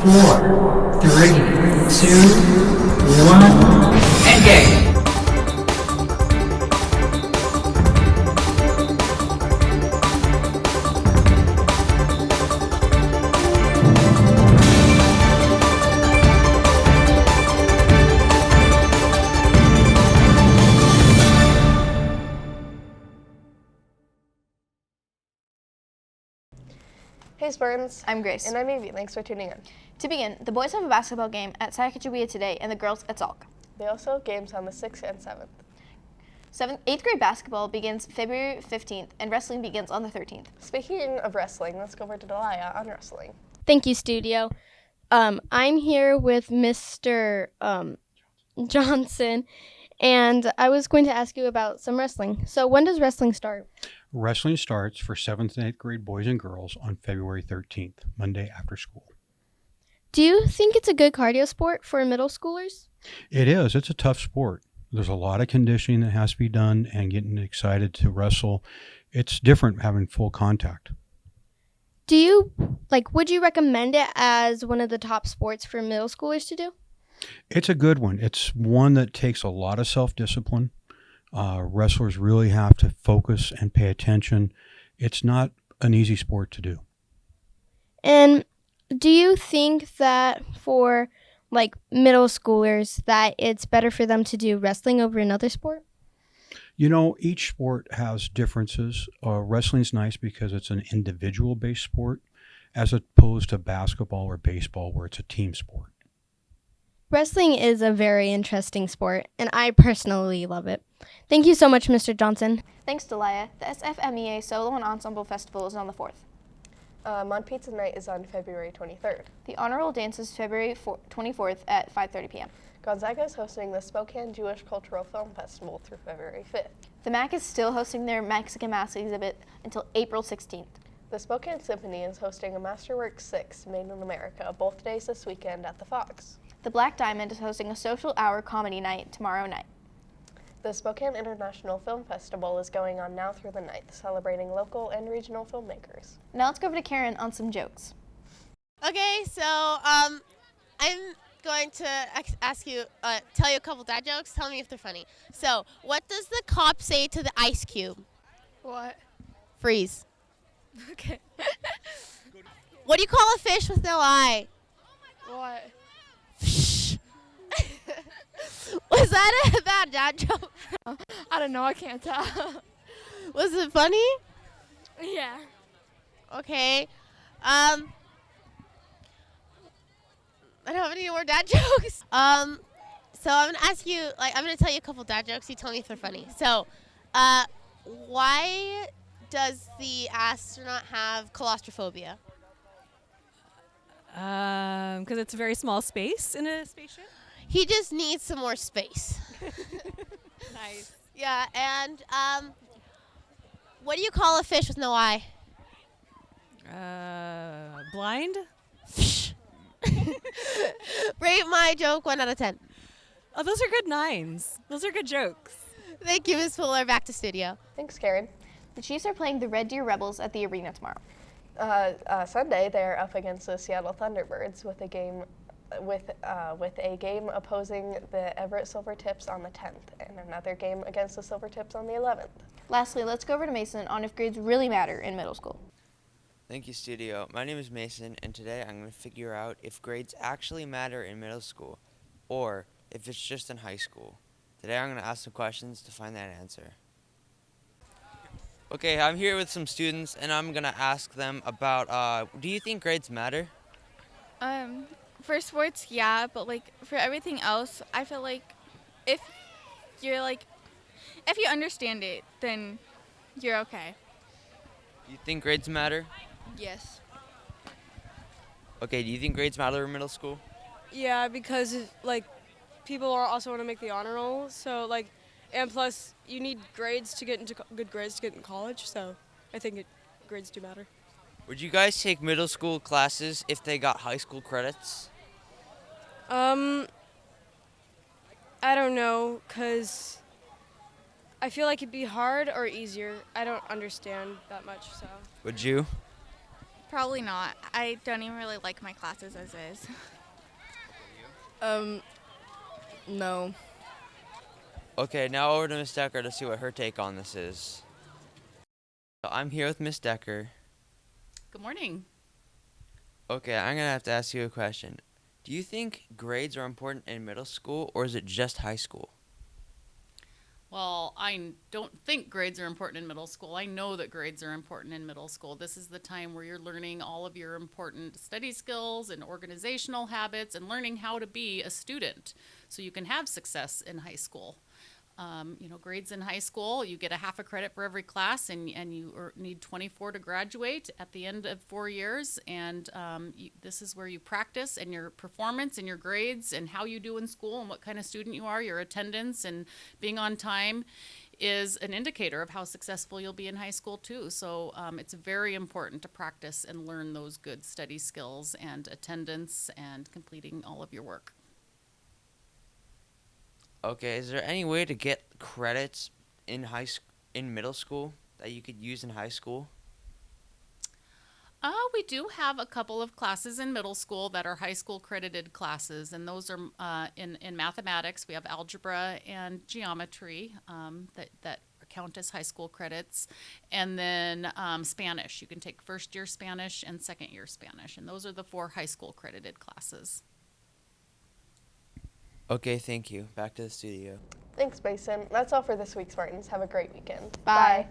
4, 3, 2, 1, engage! Hey Spartans. I'm Grace. And I'm Evie. Thanks for tuning in. To begin, the boys have a basketball game at Sacagawea today and the girls at Salk. They also have games on the 6th and 7th. 8th grade basketball begins February 15th and wrestling begins on the 13th. Speaking of wrestling, let's go over to Delia on wrestling. Thank you, studio. I'm here with Mr. Johnson, and I was going to ask you about some wrestling. So when does wrestling start? Wrestling starts for 7th and 8th grade boys and girls on February 13th, Monday after school. Do you think it's a good cardio sport for middle schoolers? It is. It's a tough sport. There's a lot of conditioning that has to be done and getting excited to wrestle. It's different having full contact. Would you recommend it as one of the top sports for middle schoolers to do? It's a good one. It's one that takes a lot of self-discipline. Wrestlers really have to focus and pay attention. It's not an easy sport to do. And do you think that for middle schoolers that it's better for them to do wrestling over another sport? You know, each sport has differences. Wrestling's nice because it's an individual-based sport as opposed to basketball or baseball where it's a team sport. Wrestling is a very interesting sport, and I personally love it. Thank you so much, Mr. Johnson. Thanks, Delia. The SFMEA Solo and Ensemble Festival is on the 4th. Mont Pizza Night is on February 23rd. The Honor Roll Dance is February 24th at 5:30 p.m. Gonzaga is hosting the Spokane Jewish Cultural Film Festival through February 5th. The MAC is still hosting their Mexican Mask exhibit until April 16th. The Spokane Symphony is hosting a Masterworks 6 Made in America both days this weekend at the Fox. The Black Diamond is hosting a social hour comedy night tomorrow night. The Spokane International Film Festival is going on now through the 9th, celebrating local and regional filmmakers. Now let's go over to Karen on some jokes. Okay, so I'm going to ask you, tell you a couple dad jokes. Tell me if they're funny. So, what does the cop say to the ice cube? What? Freeze. Okay. What do you call a fish with no eye? What? Was that a bad dad joke? I don't know. I can't tell. Was it funny? Yeah. Okay. I don't have any more dad jokes. So I'm gonna ask you, I'm gonna tell you a couple dad jokes. You tell me if they're funny. So, why does the astronaut have claustrophobia? Because it's a very small space in a spaceship. He just needs some more space. Nice. Yeah, and what do you call a fish with no eye? Blind? Rate my joke 1 out of 10. Oh, those are good 9s. Those are good jokes. Thank you, Ms. Fuller. Back to studio. Thanks, Karen. The Chiefs are playing the Red Deer Rebels at the arena tomorrow. Sunday, they're up against the Seattle Thunderbirds with a game opposing the Everett Silvertips on the 10th and another game against the Silvertips on the 11th. Lastly, let's go over to Mason on if grades really matter in middle school. Thank you, studio. My name is Mason, and today I'm going to figure out if grades actually matter in middle school or if it's just in high school. Today I'm going to ask some questions to find that answer. Okay, I'm here with some students, and I'm going to ask them about, do you think grades matter? For sports, yeah, but for everything else, I feel like if you understand it, then you're okay. You think grades matter? Yes. Okay, do you think grades matter in middle school? Yeah, because people are also want to make the honor roll, so and plus you need grades to get into good grades to get in college. So I think grades do matter. Would you guys take middle school classes if they got high school credits? I don't know, cause I feel like it'd be hard or easier. I don't understand that much, so. Would you? Probably not. I don't even really like my classes as is. No. Okay, now over to Miss Decker to see what her take on this is. So I'm here with Miss Decker. Good morning. Okay, I'm gonna have to ask you a question. Do you think grades are important in middle school, or is it just high school? Well, I don't think grades are important in middle school. I know that grades are important in middle school. This is the time where you're learning all of your important study skills and organizational habits and learning how to be a student so you can have success in high school. Grades in high school, you get a half a credit for every class, and you need 24 to graduate at the end of 4 years. And this is where you practice and your performance and your grades and how you do in school and what kind of student you are. Your attendance and being on time is an indicator of how successful you'll be in high school too. So it's very important to practice and learn those good study skills and attendance and completing all of your work. Okay, is there any way to get credits in middle school that you could use in high school? We do have a couple of classes in middle school that are high school credited classes, and those are in mathematics. We have algebra and geometry that count as high school credits, and then Spanish. You can take first year Spanish and second year Spanish, and those are the 4 high school credited classes. Okay, thank you. Back to the studio. Thanks, Mason. That's all for this week, Spartans. Have a great weekend. Bye.